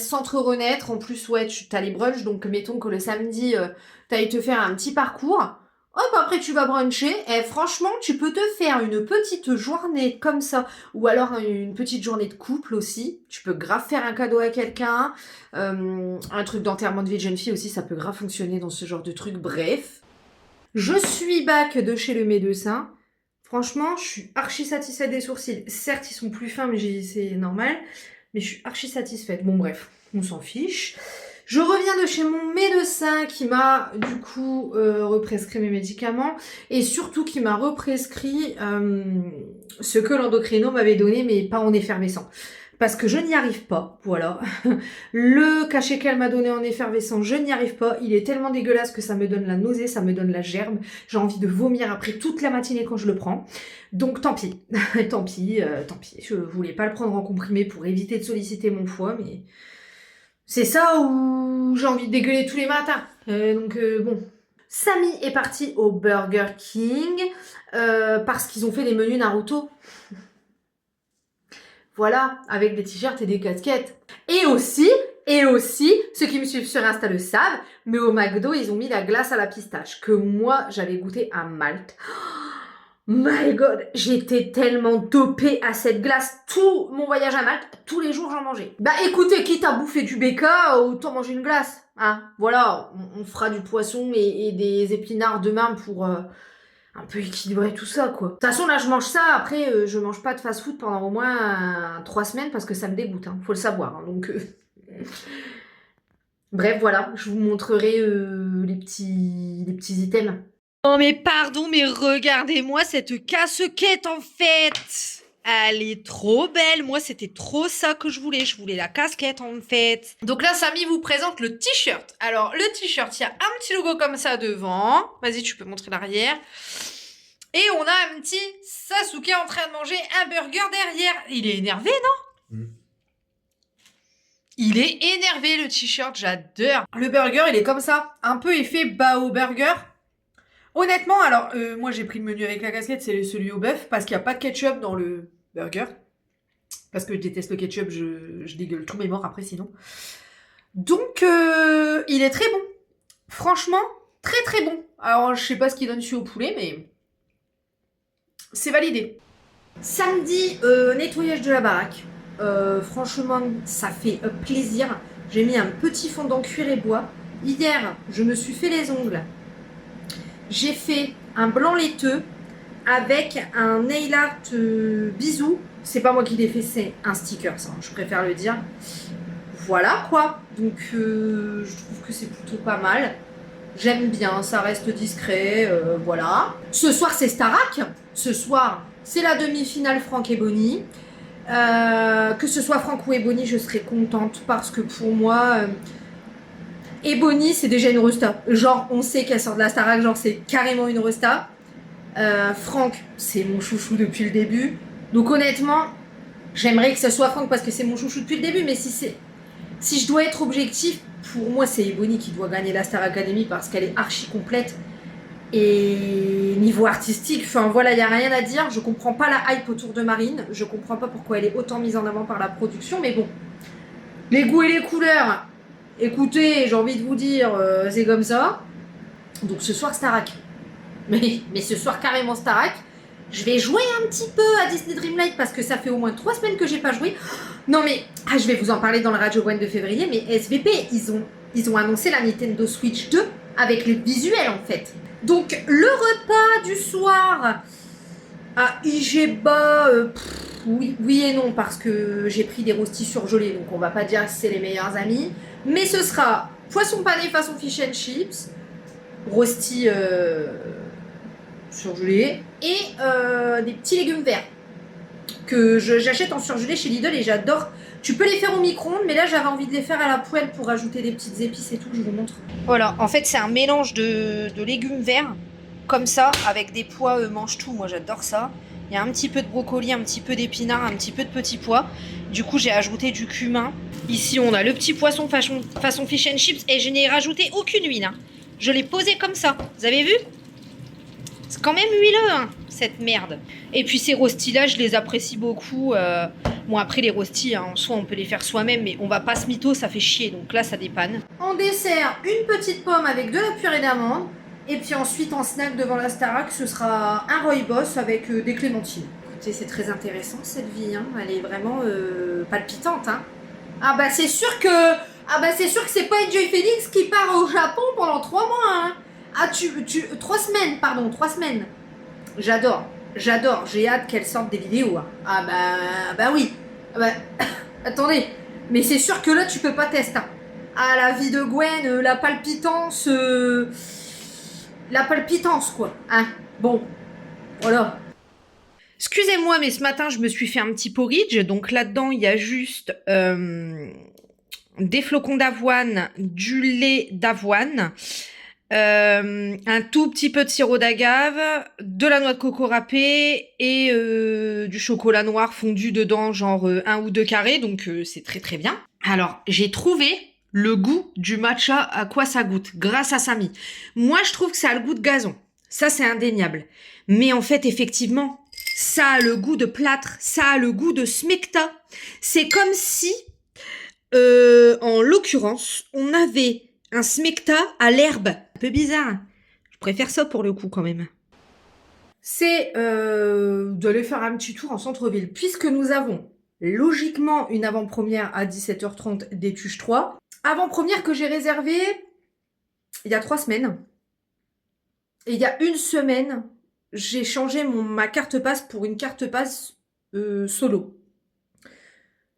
S1: centre Renaître. En plus, ouais, t'as les brunchs. Donc, mettons que le samedi, t'ailles te faire un petit parcours. Hop, après tu vas bruncher, et franchement, tu peux te faire une petite journée comme ça, ou alors une petite journée de couple aussi. Tu peux grave faire un cadeau à quelqu'un, un truc d'enterrement de vie de jeune fille aussi, ça peut grave fonctionner dans ce genre de truc. Bref, je suis back de chez le médecin. Franchement, je suis archi satisfaite des sourcils. Certes, ils sont plus fins, mais c'est normal, mais je suis archi satisfaite. Bon bref, on s'en fiche. Je reviens de chez mon médecin qui m'a du coup represcrit mes médicaments et surtout qui m'a represcrit ce que l'endocrino m'avait donné mais pas en effervescent. Parce que je n'y arrive pas, voilà. Le cachet qu'elle m'a donné en effervescent, je n'y arrive pas. Il est tellement dégueulasse que ça me donne la nausée, ça me donne la gerbe. J'ai envie de vomir après toute la matinée quand je le prends. Donc tant pis, tant pis. Je voulais pas le prendre en comprimé pour éviter de solliciter mon foie, mais... c'est ça où j'ai envie de dégueuler tous les matins. Donc bon. Samy est parti au Burger King parce qu'ils ont fait des menus Naruto. Voilà, avec des t-shirts et des casquettes. Et aussi, ceux qui me suivent sur Insta le savent, mais au McDo, ils ont mis la glace à la pistache, que moi, j'avais goûté à Malte. My God, j'étais tellement dopée à cette glace. Tout mon voyage à Malte, tous les jours j'en mangeais. Bah écoutez, quitte à bouffer du BK, autant manger une glace. Hein, voilà, on fera du poisson et des épinards demain pour un peu équilibrer tout ça, quoi. De toute façon, là, je mange ça. Après, je mange pas de fast-food pendant au moins 3 semaines parce que ça me dégoûte. Hein, faut le savoir. Hein, donc, bref, voilà, je vous montrerai les petits items.
S2: Oh mais pardon, mais regardez-moi cette casquette en fait. Elle est trop belle. Moi, c'était trop ça que je voulais. Je voulais la casquette en fait. Donc là, Samy vous présente le t-shirt. Alors, le t-shirt, il y a un petit logo comme ça devant. Vas-y, tu peux montrer l'arrière. Et on a un petit Sasuke en train de manger un burger derrière. Il est énervé, non? Il est énervé, le t-shirt. J'adore. Le burger, il est comme ça. Un peu effet Bao Burger. Honnêtement, alors, moi j'ai pris le menu avec la casquette, c'est celui au bœuf, parce qu'il n'y a pas de ketchup dans le burger. Parce que je déteste le ketchup, je dégueule tous mes morts après sinon. Donc, il est très bon. Franchement, très très bon. Alors, je sais pas ce qu'il donne dessus au poulet, mais c'est validé. Samedi, nettoyage de la baraque. Franchement, ça fait plaisir. J'ai mis un petit fondant cuir et bois. Hier, je me suis fait les ongles. J'ai fait un blanc laiteux avec un nail art bisou. C'est pas moi qui l'ai fait, c'est un sticker, ça, je préfère le dire. Voilà quoi. Donc je trouve que c'est plutôt pas mal. J'aime bien, ça reste discret, voilà. Ce soir c'est Starac. Ce soir c'est la demi-finale Franck et Bonnie. Que ce soit Franck ou Ebony, je serais contente parce que pour moi... Ebony, c'est déjà une resta. Genre, on sait qu'elle sort de la Starac, genre, c'est carrément une resta. Franck, c'est mon chouchou depuis le début. Donc, honnêtement, j'aimerais que ce soit Franck parce que c'est mon chouchou depuis le début. Mais si je dois être objectif, pour moi, c'est Ebony qui doit gagner la Star Academy parce qu'elle est archi complète.
S1: Et niveau artistique, enfin voilà, il n'y a rien à dire. Je comprends pas la hype autour de Marine. Je comprends pas pourquoi elle est autant mise en avant par la production. Mais bon, les goûts et les couleurs, écoutez, j'ai envie de vous dire, c'est comme ça. Donc ce soir, Starac. Mais ce soir, carrément Starac. Je vais jouer un petit peu à Disney Dreamlight parce que ça fait au moins 3 semaines que j'ai pas joué. Non mais, je vais vous en parler dans le Radio One de février, mais SVP, ils ont annoncé la Nintendo Switch 2 avec les visuels en fait. Donc le repas du soir à Igeba, oui et non parce que j'ai pris des rostis surgelés, donc on va pas dire que c'est les meilleurs amis. Mais ce sera poisson pané façon fish and chips, rostis surgelés et des petits légumes verts que j'achète en surgelé chez Lidl et j'adore. Tu peux les faire au micro-ondes, mais là j'avais envie de les faire à la poêle pour ajouter des petites épices et tout, je vous montre. Voilà, en fait c'est un mélange de légumes verts, comme ça, avec des pois mange-tout, moi j'adore ça. Il y a un petit peu de brocoli, un petit peu d'épinards, un petit peu de petits pois. Du coup j'ai ajouté du cumin. Ici on a le petit poisson façon fish and chips et je n'ai rajouté aucune huile. Hein. Je l'ai posé comme ça, vous avez vu? C'est quand même huileux, hein, cette merde. Et puis ces rostis là, je les apprécie beaucoup. Bon après les rostis, hein, en soi on peut les faire soi-même, mais on va pas se mytho, ça fait chier, donc là ça dépanne. En dessert, une petite pomme avec de la purée d'amande. Et puis ensuite en snack devant la Starac, ce sera un rooibos avec des clémentines. Écoutez, c'est très intéressant cette vie, hein. Elle est vraiment palpitante. Hein. Ah bah c'est sûr que c'est pas Enjoy Phoenix qui part au Japon pendant 3 mois. Hein. Ah 3 semaines, pardon, 3 semaines. J'adore, j'ai hâte qu'elle sorte des vidéos. Hein. Ah bah oui. Ah bah, attendez, mais c'est sûr que là tu peux pas tester. Hein. Ah la vie de Gwen, la palpitance quoi. Hein. Bon, voilà. Excusez-moi, mais ce matin je me suis fait un petit porridge, donc là-dedans il y a juste des flocons d'avoine, du lait d'avoine. Un tout petit peu de sirop d'agave, de la noix de coco râpée et du chocolat noir fondu dedans, genre 1 ou 2 carrés, donc c'est très très bien. Alors, j'ai trouvé le goût du matcha, à quoi ça goûte, grâce à Samy. Moi, je trouve que ça a le goût de gazon. Ça, c'est indéniable. Mais en fait, effectivement, ça a le goût de plâtre, ça a le goût de smecta. C'est comme si, en l'occurrence, on avait un smecta à l'herbe. Un peu bizarre. Je préfère ça pour le coup quand même. C'est d'aller faire un petit tour en centre-ville. Puisque nous avons logiquement une avant-première à 17h30 d'Étuche 3. Avant-première que j'ai réservée il y a 3 semaines. Et il y a 1 semaine, j'ai changé ma carte passe pour une carte passe solo.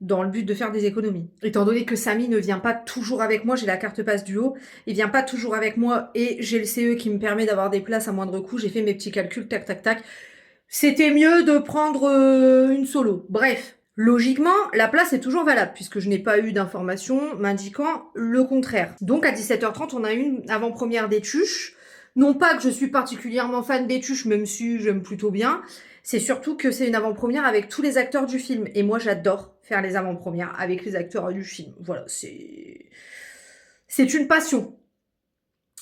S1: Dans le but de faire des économies. Étant donné que Samy ne vient pas toujours avec moi, j'ai la carte passe duo, il vient pas toujours avec moi et j'ai le CE qui me permet d'avoir des places à moindre coût, j'ai fait mes petits calculs, tac tac tac. C'était mieux de prendre une solo. Bref, logiquement, la place est toujours valable puisque je n'ai pas eu d'informations m'indiquant le contraire. Donc à 17h30, on a une avant-première d'Étuche. Non pas que je suis particulièrement fan d'Étuche, même si j'aime plutôt bien. C'est surtout que c'est une avant-première avec tous les acteurs du film. Et moi, j'adore faire les avant-premières avec les acteurs du film. Voilà, c'est une passion.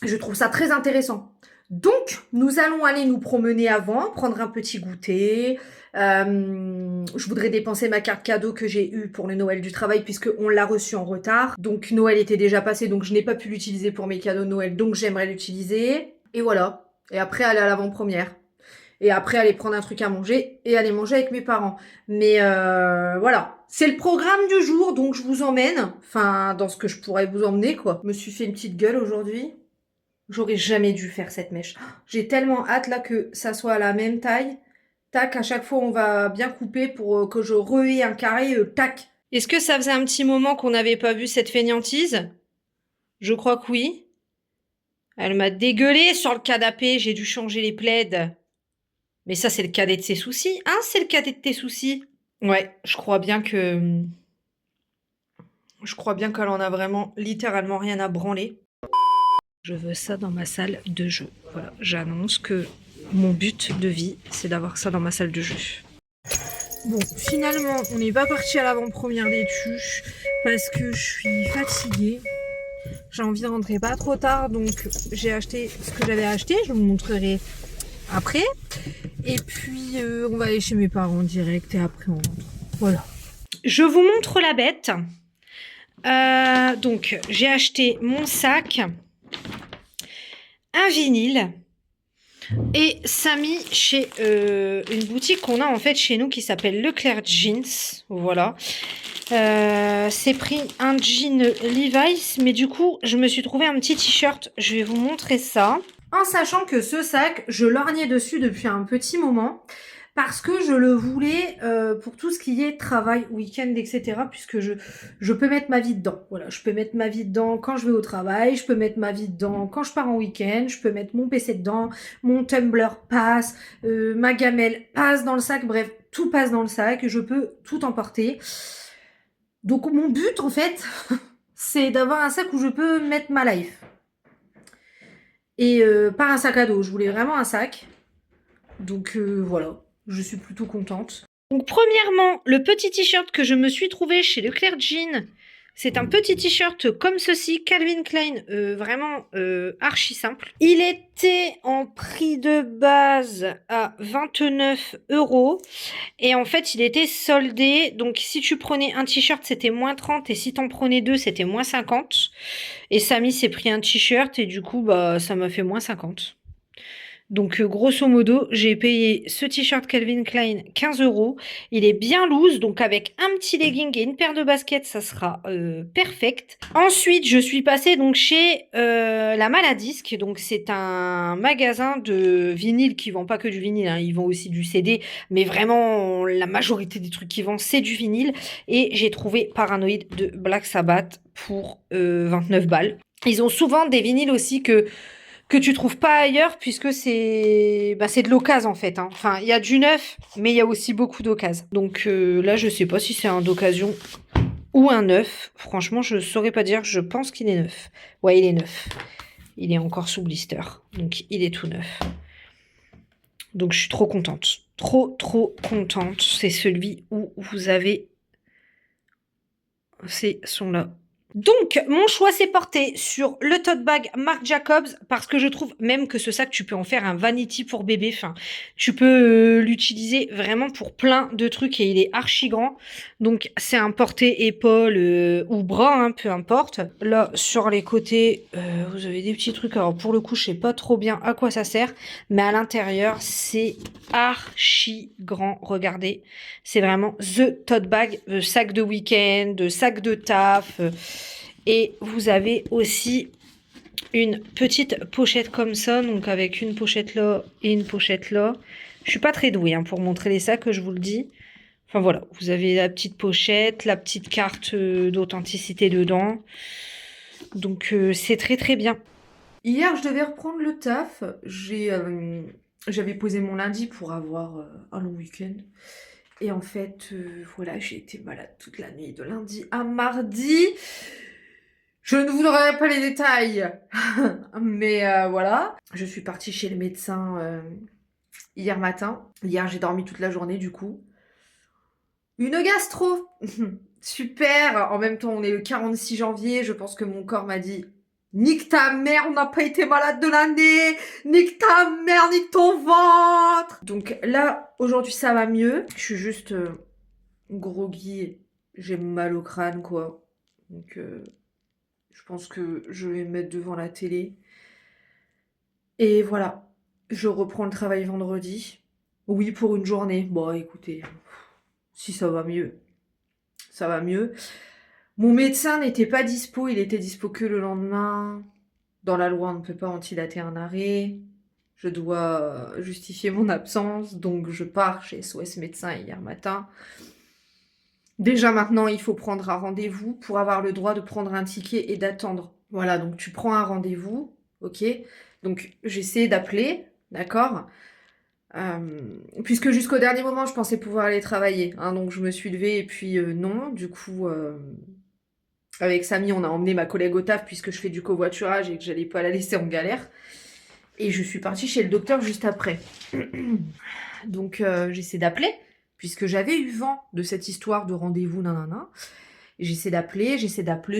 S1: Je trouve ça très intéressant. Donc, nous allons aller nous promener avant, prendre un petit goûter. Je voudrais dépenser ma carte cadeau que j'ai eue pour le Noël du travail puisqu'on l'a reçue en retard. Donc, Noël était déjà passé, donc je n'ai pas pu l'utiliser pour mes cadeaux de Noël, donc j'aimerais l'utiliser. Et voilà. Et après, aller à l'avant-première. Et après, aller prendre un truc à manger et aller manger avec mes parents. Mais voilà. C'est le programme du jour, donc je vous emmène. Enfin, dans ce que je pourrais vous emmener, quoi. Je me suis fait une petite gueule aujourd'hui. J'aurais jamais dû faire cette mèche. J'ai tellement hâte, là, que ça soit à la même taille. Tac, à chaque fois, on va bien couper pour que je rehaie un carré. Tac. Est-ce que ça faisait un petit moment qu'on n'avait pas vu cette fainéantise? Je crois que oui. Elle m'a dégueulé sur le canapé. J'ai dû changer les plaids. Mais ça, c'est le cadet de ses soucis. Hein, c'est le cadet de tes soucis. Ouais, je crois bien qu'elle en a vraiment littéralement rien à branler. Je veux ça dans ma salle de jeu. Voilà, j'annonce que mon but de vie, c'est d'avoir ça dans ma salle de jeu. Bon, finalement, on n'est pas parti à l'avant-première d'Étuche parce que je suis fatiguée. J'ai envie de rentrer pas trop tard, donc j'ai acheté ce que j'avais acheté. Je vous montrerai après. Et puis, on va aller chez mes parents direct et après on rentre. Voilà. Je vous montre la bête. Donc, j'ai acheté mon sac, un vinyle et Samy chez une boutique qu'on a en fait chez nous qui s'appelle Leclerc Jeans. Voilà. C'est pris un jean Levi's, mais du coup, je me suis trouvé un petit t-shirt. Je vais vous montrer ça. En sachant que ce sac, je lorgnais dessus depuis un petit moment. Parce que je le voulais pour tout ce qui est travail, week-end, etc. Puisque je peux mettre ma vie dedans. Voilà, je peux mettre ma vie dedans quand je vais au travail, je peux mettre ma vie dedans quand je pars en week-end, je peux mettre mon PC dedans, mon Tumblr passe, ma gamelle passe dans le sac, bref, tout passe dans le sac, je peux tout emporter. Donc mon but en fait, c'est d'avoir un sac où je peux mettre ma life. Et pas un sac à dos, je voulais vraiment un sac. Donc voilà. Je suis plutôt contente. Donc premièrement, le petit t-shirt que je me suis trouvé chez Leclerc Jean, c'est un petit t-shirt comme ceci, Calvin Klein, vraiment archi simple. Il était en prix de base à 29 € et en fait il était soldé. Donc si tu prenais un t-shirt c'était moins 30 et si t'en prenais deux c'était moins 50. Et Samy s'est pris un t-shirt et du coup bah ça m'a fait moins 50. Donc grosso modo, j'ai payé ce t-shirt Calvin Klein 15 €. Il est bien loose, donc avec un petit legging et une paire de baskets, ça sera perfect. Ensuite, je suis passée donc chez la Maladisc. Donc c'est un magasin de vinyle qui vend pas que du vinyle, hein, ils vendent aussi du CD, mais vraiment la majorité des trucs qu'ils vendent c'est du vinyle. Et j'ai trouvé Paranoid de Black Sabbath pour 29 balles. Ils ont souvent des vinyles aussi que tu trouves pas ailleurs puisque c'est de l'occasion en fait. Hein. Enfin, il y a du neuf, mais il y a aussi beaucoup d'occasion. Donc là, je sais pas si c'est un d'occasion ou un neuf. Franchement, je saurais pas dire. Je pense qu'il est neuf. Ouais, il est neuf. Il est encore sous blister. Donc, il est tout neuf. Donc, je suis trop contente. Trop contente. C'est celui où vous avez ces sons-là. Donc, mon choix s'est porté sur le tote bag Marc Jacobs parce que je trouve même que ce sac, tu peux en faire un vanity pour bébé. Enfin, tu peux l'utiliser vraiment pour plein de trucs et il est archi grand. Donc, c'est un porté-épaule ou bras, hein, peu importe. Là, sur les côtés, vous avez des petits trucs. Alors, pour le coup, je sais pas trop bien à quoi ça sert. Mais à l'intérieur, c'est archi grand. Regardez, c'est vraiment the tote bag, sac de week-end, sac de taf. Et vous avez aussi une petite pochette comme ça, donc avec une pochette là et une pochette là. Je suis pas très douée hein, pour montrer les sacs, je vous le dis. Enfin voilà, vous avez la petite pochette, la petite carte d'authenticité dedans. Donc c'est très bien. Hier, je devais reprendre le taf. J'avais posé mon lundi pour avoir un long week-end. Et en fait, voilà, j'ai été malade toute la nuit de lundi à mardi. Je ne vous donnerai pas les détails, mais voilà. Je suis partie chez le médecin hier matin. Hier, j'ai dormi toute la journée du coup. Une gastro. Super. En même temps, on est le 46 janvier. Je pense que mon corps m'a dit nique ta mère, on n'a pas été malade de l'année. Nique ta mère, nique ton ventre. Donc là, aujourd'hui, ça va mieux. Je suis juste groggy. J'ai mal au crâne, quoi. Donc... je pense que je vais me mettre devant la télé. Et voilà, je reprends le travail vendredi. Oui, pour une journée. Bon, écoutez, si ça va mieux, ça va mieux. Mon médecin n'était pas dispo, il était dispo que le lendemain. Dans la loi, on ne peut pas antidater un arrêt. Je dois justifier mon absence, donc je pars chez SOS Médecin hier matin. Déjà maintenant, il faut prendre un rendez-vous pour avoir le droit de prendre un ticket et d'attendre. Voilà, donc tu prends un rendez-vous, ok? Donc j'essaie d'appeler, d'accord? Puisque jusqu'au dernier moment, je pensais pouvoir aller travailler. Hein, donc je me suis levée et puis non. Du coup, avec Samy, on a emmené ma collègue au taf puisque je fais du covoiturage et que j'allais pas la laisser en galère. Et je suis partie chez le docteur juste après. Donc j'essaie d'appeler puisque j'avais eu vent de cette histoire de rendez-vous, nanana. j'essaie d'appeler,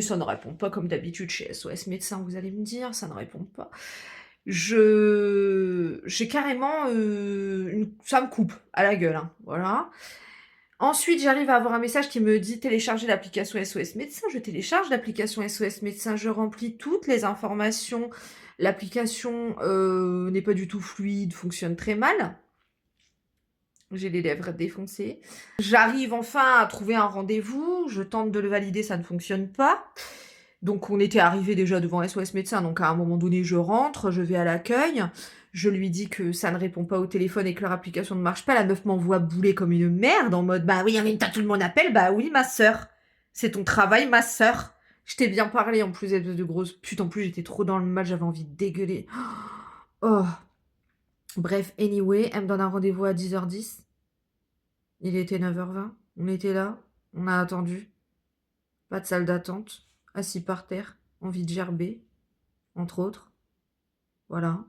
S1: ça ne répond pas comme d'habitude chez SOS Médecins, vous allez me dire, ça ne répond pas. J'ai carrément, ça me coupe à la gueule, hein, voilà. Ensuite, j'arrive à avoir un message qui me dit télécharger l'application SOS Médecin. Je télécharge l'application SOS Médecin, je remplis toutes les informations. L'application n'est pas du tout fluide, fonctionne très mal. J'ai les lèvres défoncées. J'arrive enfin à trouver un rendez-vous. Je tente de le valider, ça ne fonctionne pas. Donc on était arrivé déjà devant SOS Médecin. Donc à un moment donné, je rentre, je vais à l'accueil. Je lui dis que ça ne répond pas au téléphone et que leur application ne marche pas. La meuf m'envoie bouler comme une merde en mode bah oui, en même temps tout le monde appelle. Bah oui, ma sœur. C'est ton travail, ma sœur. Je t'ai bien parlé en plus, espèce de grosse pute. En plus, j'étais trop dans le mal, j'avais envie de dégueuler. Oh. Bref, anyway, elle me donne un rendez-vous à 10h10. Il était 9h20. On était là. On a attendu. Pas de salle d'attente. Assis par terre. Envie de gerber. Entre autres. Voilà.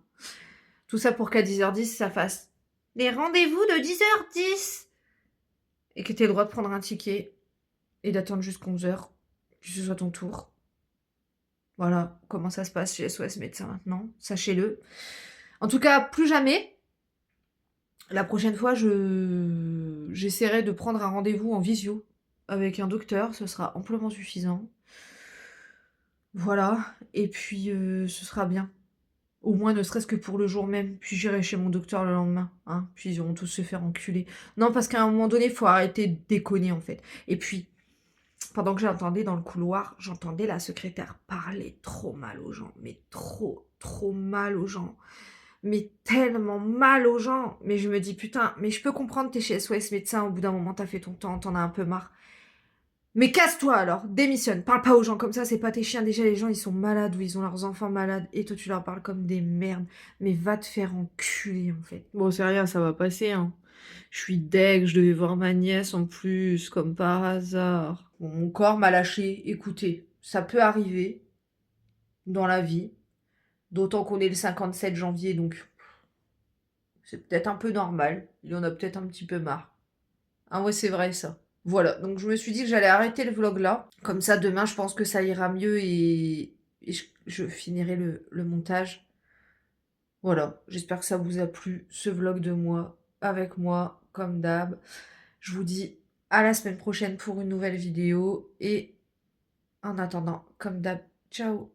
S1: Tout ça pour qu'à 10h10, ça fasse les rendez-vous de 10h10. Et que t'aies le droit de prendre un ticket. Et d'attendre jusqu'à 11h. Que ce soit ton tour. Voilà comment ça se passe chez SOS Médecins maintenant. Sachez-le. En tout cas, plus jamais. La prochaine fois, j'essaierai de prendre un rendez-vous en visio avec un docteur, ce sera amplement suffisant. Voilà, et puis ce sera bien. Au moins, ne serait-ce que pour le jour même. Puis j'irai chez mon docteur le lendemain. Hein. Puis ils auront tous se faire enculer. Non, parce qu'à un moment donné, il faut arrêter de déconner, en fait. Et puis, pendant que j'entendais dans le couloir, j'entendais la secrétaire parler trop mal aux gens. Mais trop, trop mal aux gens. Mais tellement mal aux gens. Mais je me dis, putain, mais je peux comprendre, t'es chez SOS Médecin, au bout d'un moment, t'as fait ton temps, t'en as un peu marre. Mais casse-toi alors, démissionne, parle pas aux gens comme ça, c'est pas tes chiens. Déjà, les gens, ils sont malades ou ils ont leurs enfants malades et toi, tu leur parles comme des merdes. Mais va te faire enculer, en fait. Bon, c'est rien, ça va passer, hein. Je suis deg, je devais voir ma nièce en plus, comme par hasard. Bon, mon corps m'a lâché, écoutez, ça peut arriver dans la vie. D'autant qu'on est le 57 janvier, donc c'est peut-être un peu normal. Il en a peut-être un petit peu marre. Ah ouais, c'est vrai ça. Voilà, donc je me suis dit que j'allais arrêter le vlog là. Comme ça, demain, je pense que ça ira mieux et je finirai le montage. Voilà, j'espère que ça vous a plu, ce vlog de moi, avec moi, comme d'hab. Je vous dis à la semaine prochaine pour une nouvelle vidéo. Et en attendant, comme d'hab, ciao!